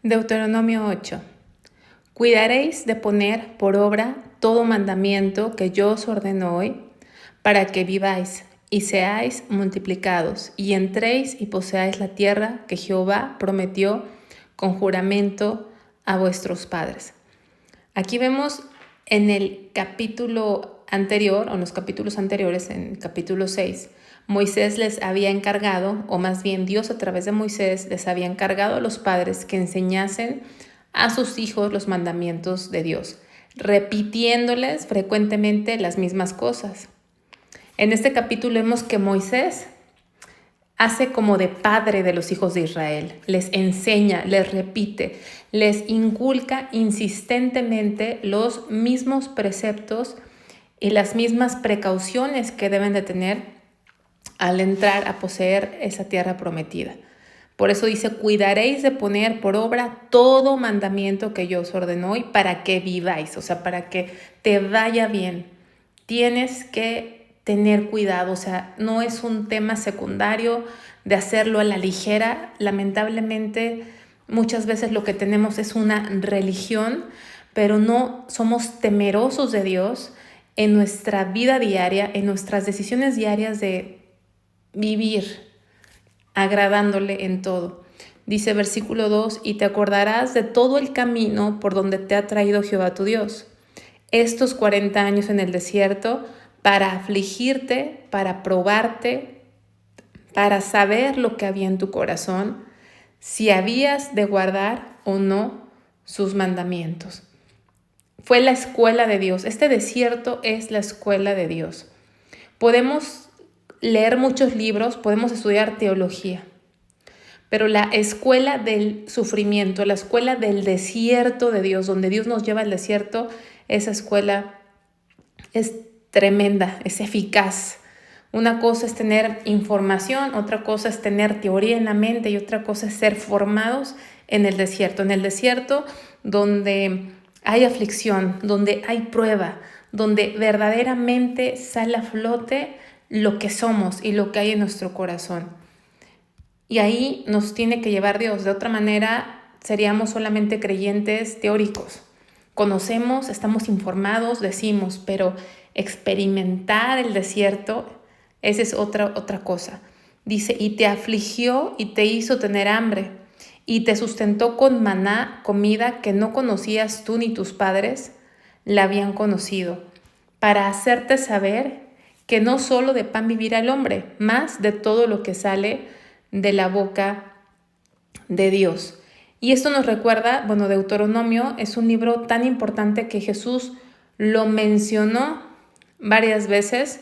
Deuteronomio 8. Cuidaréis de poner por obra todo mandamiento que yo os ordeno hoy, para que viváis y seáis multiplicados, y entréis y poseáis la tierra que Jehová prometió con juramento a vuestros padres. Aquí vemos en el capítulo anterior, o en los capítulos anteriores, en el capítulo 6, Moisés les había encargado, o más bien Dios a través de Moisés les había encargado a los padres que enseñasen a sus hijos los mandamientos de Dios, repitiéndoles frecuentemente las mismas cosas. En este capítulo vemos que Moisés hace como de padre de los hijos de Israel, les enseña, les repite, les inculca insistentemente los mismos preceptos y las mismas precauciones que deben de tener al entrar a poseer esa tierra prometida. Por eso dice, cuidaréis de poner por obra todo mandamiento que yo os ordeno hoy para que viváis, o sea, para que te vaya bien. Tienes que tener cuidado, o sea, no es un tema secundario de hacerlo a la ligera. Lamentablemente, muchas veces lo que tenemos es una religión, pero no somos temerosos de Dios en nuestra vida diaria, en nuestras decisiones diarias de vivir agradándole en todo. Dice versículo 2, y te acordarás de todo el camino por donde te ha traído Jehová tu Dios, estos 40 años en el desierto, para afligirte, para probarte, para saber lo que había en tu corazón, si habías de guardar o no sus mandamientos. Fue la escuela de Dios. Este desierto es la escuela de Dios. Podemos leer muchos libros, podemos estudiar teología, pero la escuela del sufrimiento, la escuela del desierto de Dios, donde Dios nos lleva al desierto, esa escuela es tremenda, es eficaz. Una cosa es tener información, otra cosa es tener teoría en la mente y otra cosa es ser formados en el desierto donde hay aflicción, donde hay prueba, donde verdaderamente sale a flote lo que somos y lo que hay en nuestro corazón. Y ahí nos tiene que llevar Dios. De otra manera, seríamos solamente creyentes teóricos. Conocemos, estamos informados, decimos, pero experimentar el desierto, esa es otra cosa. Dice, y te afligió y te hizo tener hambre, y te sustentó con maná, comida que no conocías tú ni tus padres la habían conocido, para hacerte saber que no solo de pan vivirá el hombre, más de todo lo que sale de la boca de Dios. Y esto nos recuerda, Deuteronomio es un libro tan importante que Jesús lo mencionó varias veces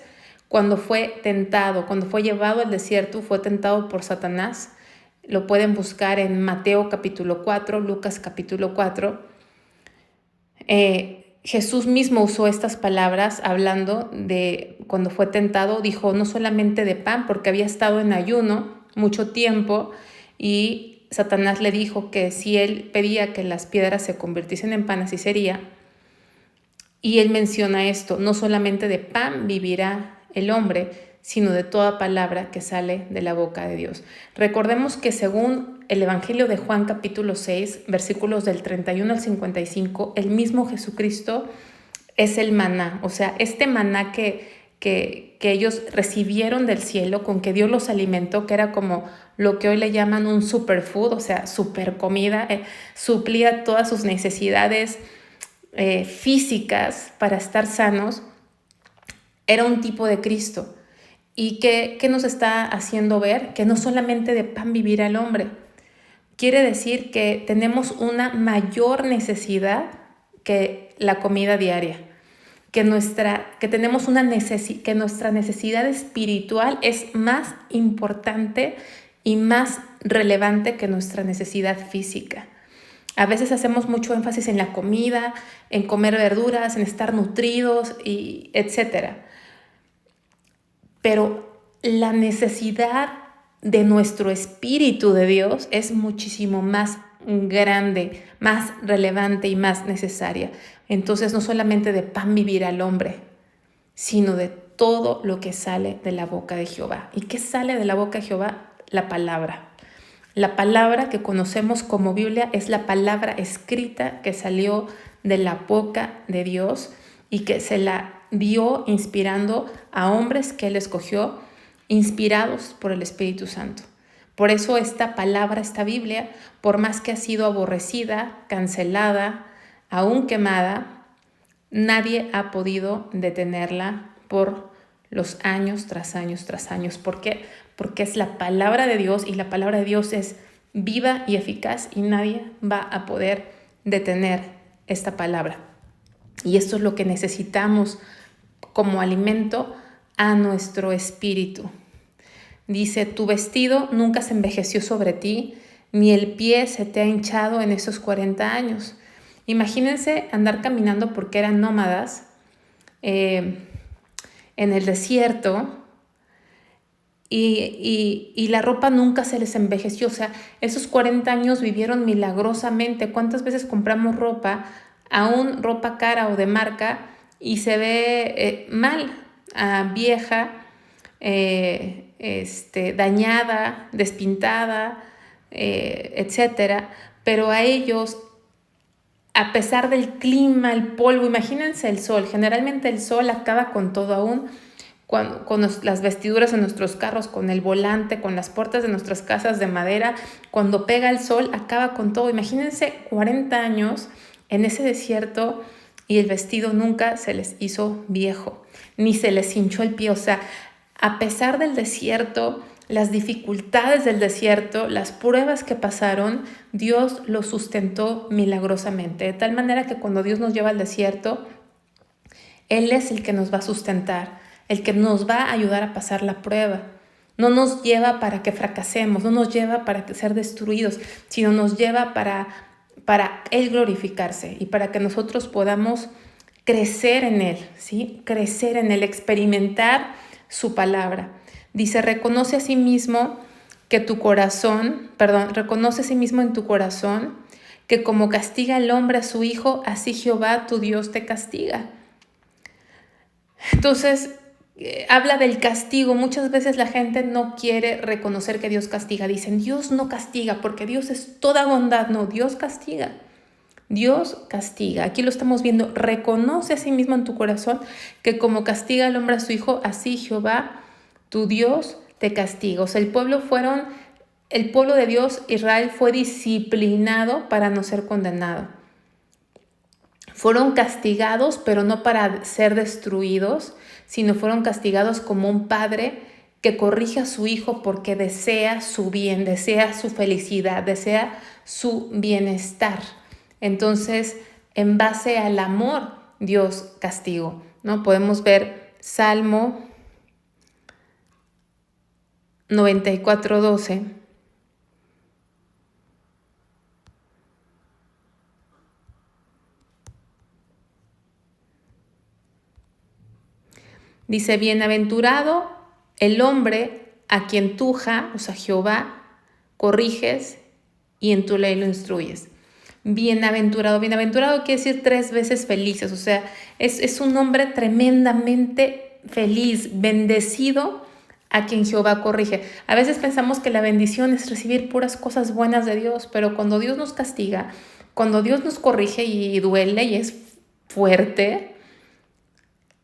cuando fue tentado, cuando fue llevado al desierto, fue tentado por Satanás. Lo pueden buscar en Mateo capítulo 4, Lucas capítulo 4. Jesús mismo usó estas palabras hablando de cuando fue tentado, dijo no solamente de pan, porque había estado en ayuno mucho tiempo y Satanás le dijo que si él pedía que las piedras se convirtiesen en pan, así sería. Y él menciona esto, no solamente de pan vivirá el hombre, sino de toda palabra que sale de la boca de Dios. Recordemos que según el Evangelio de Juan capítulo 6, versículos del 31 al 55, el mismo Jesucristo es el maná, o sea, este maná que ellos recibieron del cielo, con que Dios los alimentó, que era como lo que hoy le llaman un superfood, o sea, super comida, suplía todas sus necesidades físicas para estar sanos, era un tipo de Cristo. ¿Y qué nos está haciendo ver? Que no solamente de pan vivirá el hombre. Quiere decir que tenemos una mayor necesidad que la comida diaria. Que nuestra necesidad espiritual es más importante y más relevante que nuestra necesidad física. A veces hacemos mucho énfasis en la comida, en comer verduras, en estar nutridos, y etcétera. Pero la necesidad de nuestro espíritu de Dios es muchísimo más grande, más relevante y más necesaria. Entonces no solamente de pan vivirá el hombre, sino de todo lo que sale de la boca de Jehová. ¿Y qué sale de la boca de Jehová? La palabra. La palabra que conocemos como Biblia es la palabra escrita que salió de la boca de Dios y que se la dio inspirando a hombres que Él escogió, inspirados por el Espíritu Santo. Por eso esta palabra, esta Biblia, por más que ha sido aborrecida, cancelada, aún quemada, nadie ha podido detenerla por los años tras años tras años. ¿Por qué? Porque es la palabra de Dios y la palabra de Dios es viva y eficaz y nadie va a poder detener esta palabra. Y esto es lo que necesitamos como alimento a nuestro espíritu. Dice, tu vestido nunca se envejeció sobre ti, ni el pie se te ha hinchado en esos 40 años. Imagínense andar caminando porque eran nómadas en el desierto y la ropa nunca se les envejeció. O sea, esos 40 años vivieron milagrosamente. ¿Cuántas veces compramos ropa, aún ropa cara o de marca, y se ve mal, vieja, dañada, despintada, etcétera? Pero a ellos, a pesar del clima, el polvo, imagínense el sol. Generalmente el sol acaba con todo, aún con las vestiduras en nuestros carros, con el volante, con las puertas de nuestras casas de madera. Cuando pega el sol acaba con todo. Imagínense 40 años en ese desierto y el vestido nunca se les hizo viejo, ni se les hinchó el pie. O sea, a pesar del desierto, las dificultades del desierto, las pruebas que pasaron, Dios los sustentó milagrosamente. De tal manera que cuando Dios nos lleva al desierto, Él es el que nos va a sustentar, el que nos va a ayudar a pasar la prueba. No nos lleva para que fracasemos, no nos lleva para ser destruidos, sino nos lleva para Él glorificarse y para que nosotros podamos crecer en Él, ¿sí? Crecer en Él, experimentar su palabra. Dice, reconoce a sí mismo en tu corazón que como castiga el hombre a su hijo, así Jehová tu Dios te castiga. Entonces, habla del castigo. Muchas veces la gente no quiere reconocer que Dios castiga. Dicen, Dios no castiga porque Dios es toda bondad. No, Dios castiga. Dios castiga. Aquí lo estamos viendo. Reconoce a sí mismo en tu corazón que como castiga el hombre a su hijo, así Jehová, tu Dios, te castiga. O sea, el pueblo de Dios, Israel, fue disciplinado para no ser condenado. Fueron castigados, pero no para ser destruidos, sino fueron castigados como un padre que corrige a su hijo porque desea su bien, desea su felicidad, desea su bienestar. Entonces, en base al amor, Dios castigó, ¿no? Podemos ver Salmo 94:12. Dice, bienaventurado el hombre a quien tú, o sea, Jehová, corriges y en tu ley lo instruyes. Bienaventurado. Bienaventurado quiere decir 3 veces felices. O sea, es un hombre tremendamente feliz, bendecido a quien Jehová corrige. A veces pensamos que la bendición es recibir puras cosas buenas de Dios, pero cuando Dios nos castiga, cuando Dios nos corrige y duele y es fuerte,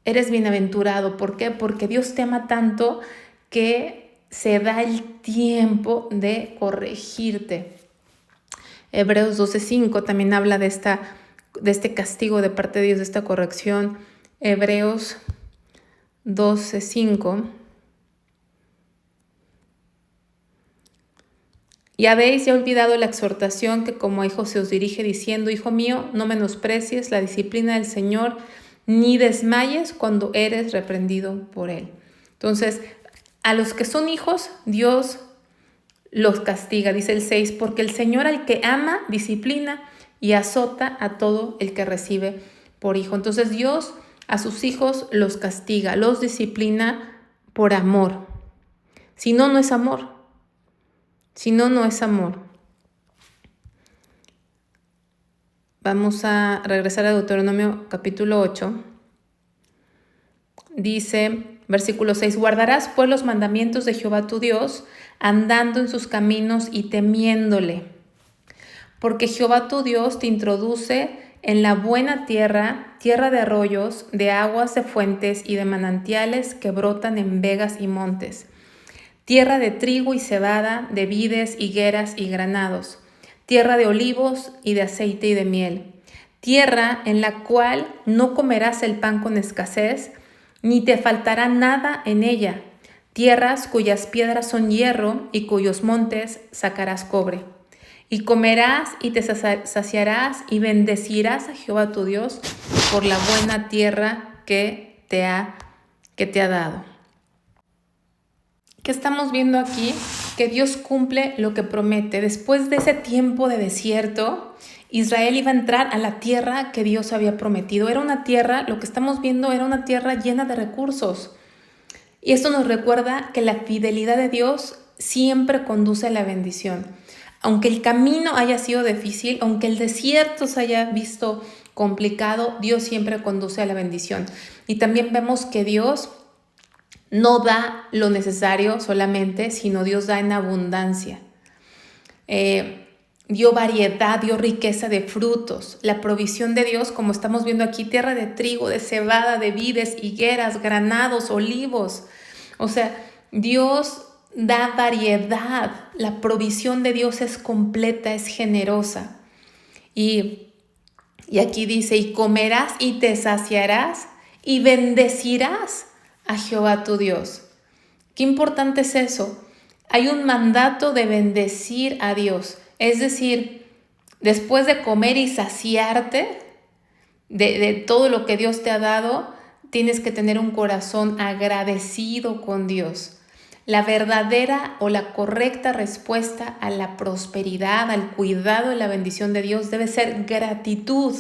eres bienaventurado. ¿Por qué? Porque Dios te ama tanto que se da el tiempo de corregirte. Hebreos 12:5 también habla de este castigo de parte de Dios, de esta corrección. Hebreos 12:5. Y habéis ya olvidado la exhortación que como a hijos se os dirige diciendo, hijo mío, no menosprecies la disciplina del Señor, ni desmayes cuando eres reprendido por Él. Entonces, a los que son hijos, Dios los castiga, dice el 6, porque el Señor al que ama, disciplina y azota a todo el que recibe por hijo. Entonces Dios a sus hijos los castiga, los disciplina por amor. Si no, no es amor. Si no, no es amor. Vamos a regresar a Deuteronomio capítulo 8. Dice, Versículo 6, guardarás pues los mandamientos de Jehová tu Dios, andando en sus caminos y temiéndole. Porque Jehová tu Dios te introduce en la buena tierra, tierra de arroyos, de aguas, de fuentes y de manantiales que brotan en vegas y montes. Tierra de trigo y cebada, de vides, higueras y granados. Tierra de olivos y de aceite y de miel. Tierra en la cual no comerás el pan con escasez, ni te faltará nada en ella. Tierras cuyas piedras son hierro y cuyos montes sacarás cobre. Y comerás y te saciarás y bendecirás a Jehová tu Dios por la buena tierra que te ha dado. ¿Qué estamos viendo aquí? Que Dios cumple lo que promete. Después de ese tiempo de desierto, Israel iba a entrar a la tierra que Dios había prometido. Era una tierra, lo que estamos viendo era una tierra llena de recursos. Y esto nos recuerda que la fidelidad de Dios siempre conduce a la bendición. Aunque el camino haya sido difícil, aunque el desierto se haya visto complicado, Dios siempre conduce a la bendición. Y también vemos que Dios no da lo necesario solamente, sino Dios da en abundancia. Dio variedad, dio riqueza de frutos. La provisión de Dios, como estamos viendo aquí, tierra de trigo, de cebada, de vides, higueras, granados, olivos. O sea, Dios da variedad. La provisión de Dios es completa, es generosa. Y aquí dice, y comerás y te saciarás y bendecirás a Jehová tu Dios. Qué importante es eso. Hay un mandato de bendecir a Dios. Es decir, después de comer y saciarte de todo lo que Dios te ha dado, tienes que tener un corazón agradecido con Dios. La verdadera o la correcta respuesta a la prosperidad, al cuidado y la bendición de Dios debe ser gratitud,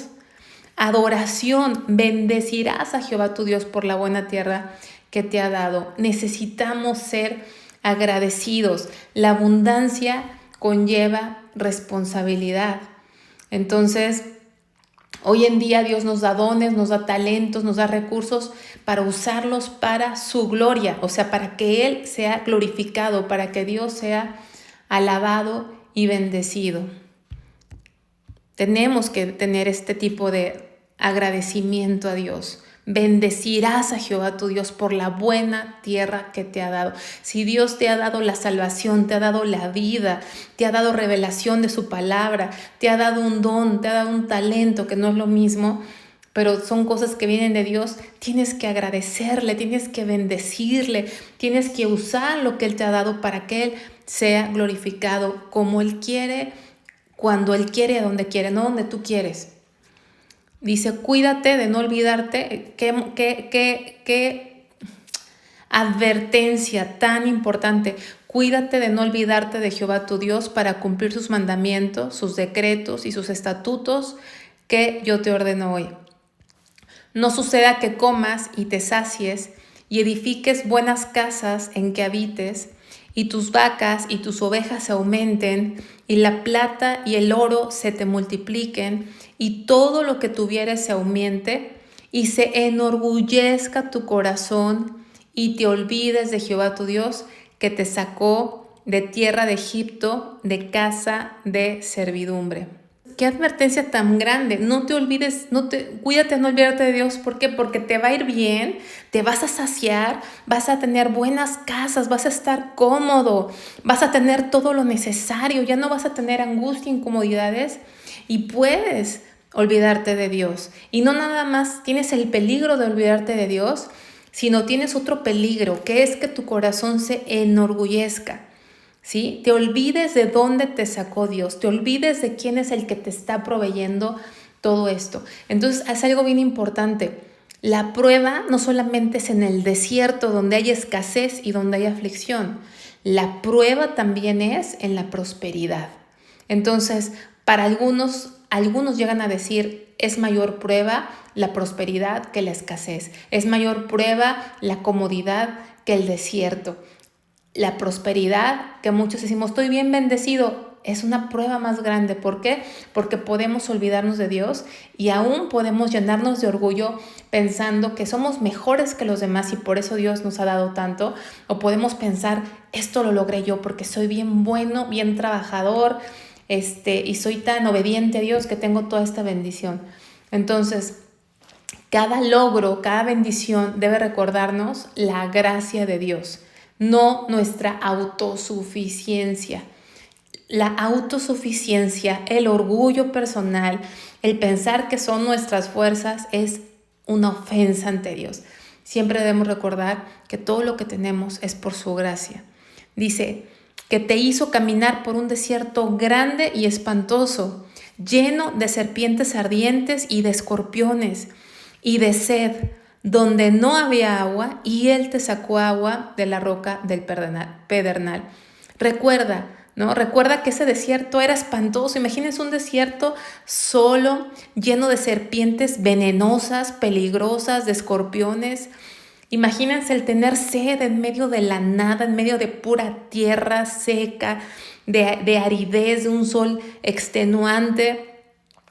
adoración. Bendecirás a Jehová tu Dios por la buena tierra que te ha dado. Necesitamos ser agradecidos. La abundancia conlleva responsabilidad. Entonces, hoy en día Dios nos da dones, nos da talentos, nos da recursos para usarlos para su gloria, o sea, para que Él sea glorificado, para que Dios sea alabado y bendecido. Tenemos que tener este tipo de agradecimiento a Dios. Bendecirás a Jehová tu Dios por la buena tierra que te ha dado. Si Dios te ha dado la salvación, te ha dado la vida, te ha dado revelación de su palabra, te ha dado un don, te ha dado un talento, que no es lo mismo, pero son cosas que vienen de Dios, tienes que agradecerle, tienes que bendecirle, tienes que usar lo que Él te ha dado para que Él sea glorificado como Él quiere, cuando Él quiere, a donde quiere, no donde tú quieres. Dice, cuídate de no olvidarte. Qué advertencia tan importante. Cuídate de no olvidarte de Jehová tu Dios para cumplir sus mandamientos, sus decretos y sus estatutos que yo te ordeno hoy. No suceda que comas y te sacies y edifiques buenas casas en que habites, y tus vacas y tus ovejas se aumenten, y la plata y el oro se te multipliquen, y todo lo que tuvieres se aumente, y se enorgullezca tu corazón, y te olvides de Jehová tu Dios, que te sacó de tierra de Egipto, de casa de servidumbre. Qué advertencia tan grande. No te olvides, cuídate de no olvidarte de Dios. ¿Por qué? Porque te va a ir bien, te vas a saciar, vas a tener buenas casas, vas a estar cómodo, vas a tener todo lo necesario, ya no vas a tener angustia, incomodidades, y puedes olvidarte de Dios. Y no nada más tienes el peligro de olvidarte de Dios, sino tienes otro peligro, que es que tu corazón se enorgullezca. ¿Sí? Te olvides de dónde te sacó Dios, te olvides de quién es el que te está proveyendo todo esto. Entonces es algo bien importante. La prueba no solamente es en el desierto donde hay escasez y donde hay aflicción. La prueba también es en la prosperidad. Entonces, para algunos llegan a decir, es mayor prueba la prosperidad que la escasez. Es mayor prueba la comodidad que el desierto. La prosperidad, que muchos decimos, estoy bien bendecido, es una prueba más grande. ¿Por qué? Porque podemos olvidarnos de Dios y aún podemos llenarnos de orgullo pensando que somos mejores que los demás y por eso Dios nos ha dado tanto. O podemos pensar, esto lo logré yo porque soy bien bueno, bien trabajador, y soy tan obediente a Dios que tengo toda esta bendición. Entonces, cada logro, cada bendición debe recordarnos la gracia de Dios, no nuestra autosuficiencia. La autosuficiencia, el orgullo personal, el pensar que son nuestras fuerzas es una ofensa ante Dios. Siempre debemos recordar que todo lo que tenemos es por su gracia. Dice que te hizo caminar por un desierto grande y espantoso, lleno de serpientes ardientes y de escorpiones y de sed, donde no había agua, y Él te sacó agua de la roca del pedernal. Recuerda, ¿no? Recuerda que ese desierto era espantoso. Imagínense un desierto solo, lleno de serpientes venenosas, peligrosas, de escorpiones. Imagínense el tener sed en medio de la nada, en medio de pura tierra seca, de aridez, de un sol extenuante.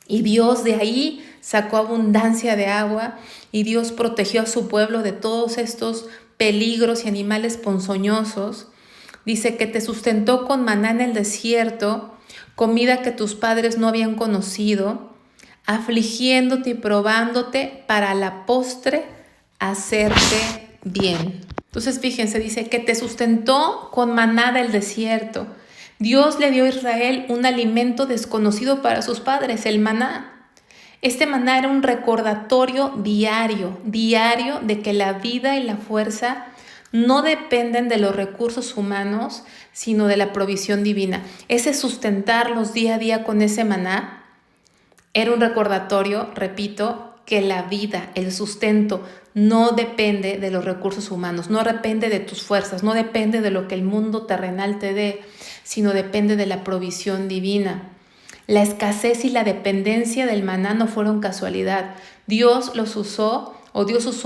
Y Dios de ahí sacó abundancia de agua y Dios protegió a su pueblo de todos estos peligros y animales ponzoñosos. Dice que te sustentó con maná en el desierto, comida que tus padres no habían conocido, afligiéndote y probándote para la postre hacerte bien. Entonces fíjense, dice que te sustentó con maná del desierto. Dios le dio a Israel un alimento desconocido para sus padres, el maná. Este maná era un recordatorio diario de que la vida y la fuerza no dependen de los recursos humanos, sino de la provisión divina. Ese sustentarlos día a día con ese maná era un recordatorio, repito, que la vida, el sustento, no depende de los recursos humanos, no depende de tus fuerzas, no depende de lo que el mundo terrenal te dé, sino depende de la provisión divina. La escasez y la dependencia del maná no fueron casualidad. Dios usó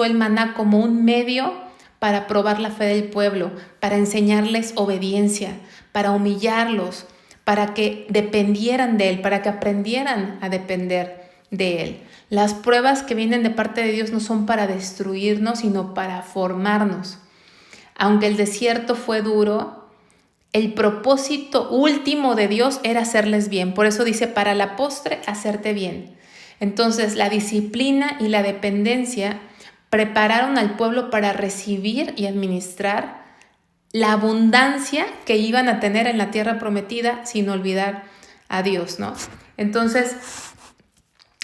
el maná como un medio para probar la fe del pueblo, para enseñarles obediencia, para humillarlos, para que dependieran de Él, para que aprendieran a depender de Él. Las pruebas que vienen de parte de Dios no son para destruirnos, sino para formarnos. Aunque el desierto fue duro, el propósito último de Dios era hacerles bien. Por eso dice, para la postre, hacerte bien. Entonces, la disciplina y la dependencia prepararon al pueblo para recibir y administrar la abundancia que iban a tener en la tierra prometida sin olvidar a Dios, ¿no? Entonces,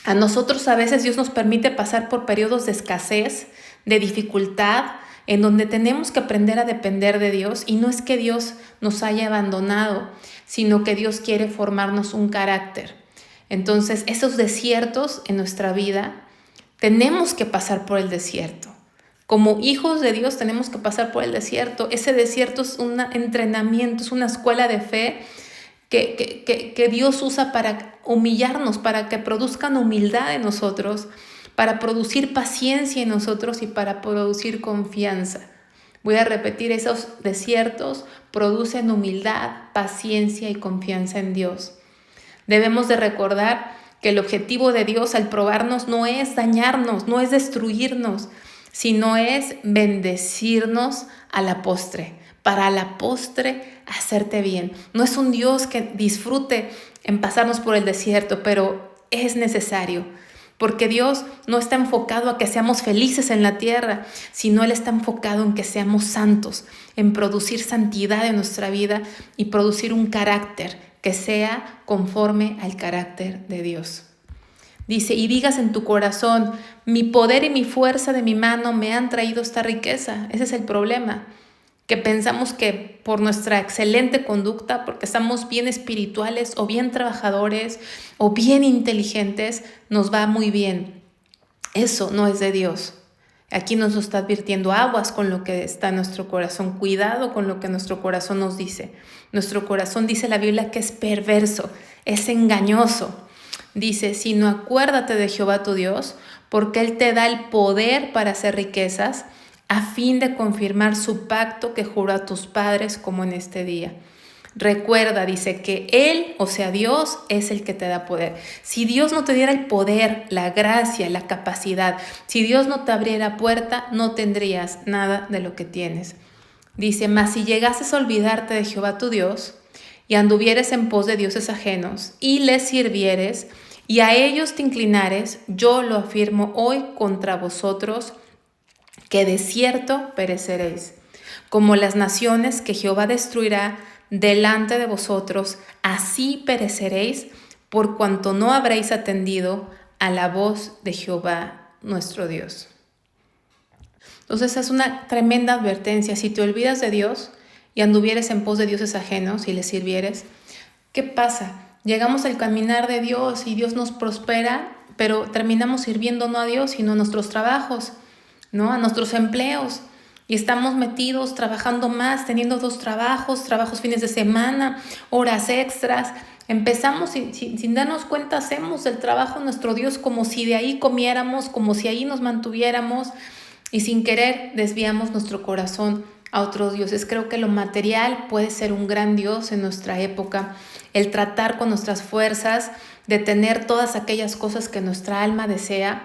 a nosotros a veces Dios nos permite pasar por periodos de escasez, de dificultad, en donde tenemos que aprender a depender de Dios. Y no es que Dios nos haya abandonado, sino que Dios quiere formarnos un carácter. Entonces, esos desiertos en nuestra vida, tenemos que pasar por el desierto. Como hijos de Dios tenemos que pasar por el desierto. Ese desierto es un entrenamiento, es una escuela de fe que Dios usa para humillarnos, para que produzcan humildad en nosotros, para producir paciencia en nosotros y para producir confianza. Voy a repetir, esos desiertos producen humildad, paciencia y confianza en Dios. Debemos de recordar que el objetivo de Dios al probarnos no es dañarnos, no es destruirnos, sino es bendecirnos a la postre. Para la postre, hacerte bien. No es un Dios que disfrute en pasarnos por el desierto, pero es necesario. Porque Dios no está enfocado a que seamos felices en la tierra, sino Él está enfocado en que seamos santos, en producir santidad en nuestra vida y producir un carácter que sea conforme al carácter de Dios. Dice, y digas en tu corazón, mi poder y mi fuerza de mi mano me han traído esta riqueza. Ese es el problema, que pensamos que por nuestra excelente conducta, porque estamos bien espirituales o bien trabajadores o bien inteligentes, nos va muy bien. Eso no es de Dios. Aquí nos lo está advirtiendo, aguas con lo que está en nuestro corazón, cuidado con lo que nuestro corazón nos dice. Nuestro corazón, dice la Biblia, que es perverso, es engañoso. Dice, sino acuérdate de Jehová tu Dios, porque Él te da el poder para hacer riquezas, a fin de confirmar su pacto que juró a tus padres como en este día. Recuerda, dice, que Él, o sea, Dios, es el que te da poder. Si Dios no te diera el poder, la gracia, la capacidad, si Dios no te abriera puerta, no tendrías nada de lo que tienes. Dice, mas si llegases a olvidarte de Jehová tu Dios, y anduvieres en pos de dioses ajenos, y les sirvieres, y a ellos te inclinares, yo lo afirmo hoy contra vosotros, que de cierto pereceréis. Como las naciones que Jehová destruirá delante de vosotros, así pereceréis, por cuanto no habréis atendido a la voz de Jehová nuestro Dios. Entonces es una tremenda advertencia. Si te olvidas de Dios y anduvieres en pos de dioses ajenos y les sirvieres, ¿qué pasa? Llegamos al caminar de Dios y Dios nos prospera, pero terminamos sirviendo no a Dios, sino a nuestros trabajos, ¿no? A nuestros empleos. Y estamos metidos, trabajando más, teniendo 2 trabajos, trabajos fines de semana, horas extras. Empezamos sin darnos cuenta, hacemos el trabajo de nuestro Dios como si de ahí comiéramos, como si ahí nos mantuviéramos, y sin querer desviamos nuestro corazón a otros dioses. Creo que lo material puede ser un gran Dios en nuestra época. El tratar con nuestras fuerzas, de tener todas aquellas cosas que nuestra alma desea,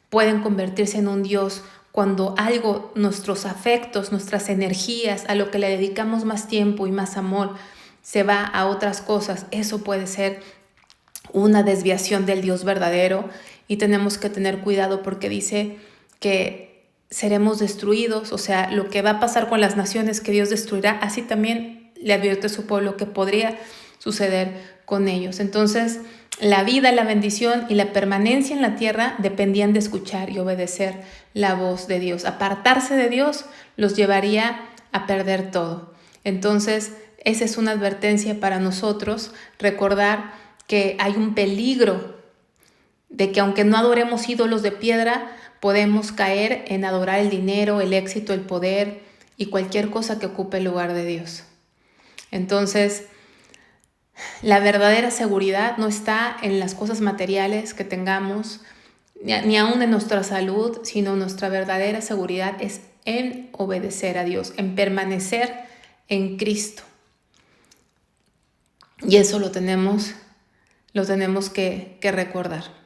pueden convertirse en un Dios cuando algo, nuestros afectos, nuestras energías, a lo que le dedicamos más tiempo y más amor, se va a otras cosas. Eso puede ser una desviación del Dios verdadero y tenemos que tener cuidado porque dice que seremos destruidos, o sea, lo que va a pasar con las naciones que Dios destruirá, así también le advierte a su pueblo que podría suceder con ellos. Entonces, la vida, la bendición y la permanencia en la tierra dependían de escuchar y obedecer la voz de Dios. Apartarse de Dios los llevaría a perder todo. Entonces, esa es una advertencia para nosotros, recordar que hay un peligro de que aunque no adoremos ídolos de piedra, podemos caer en adorar el dinero, el éxito, el poder y cualquier cosa que ocupe el lugar de Dios. Entonces, la verdadera seguridad no está en las cosas materiales que tengamos, ni aún en nuestra salud, sino nuestra verdadera seguridad es en obedecer a Dios, en permanecer en Cristo. Y eso lo tenemos que recordar.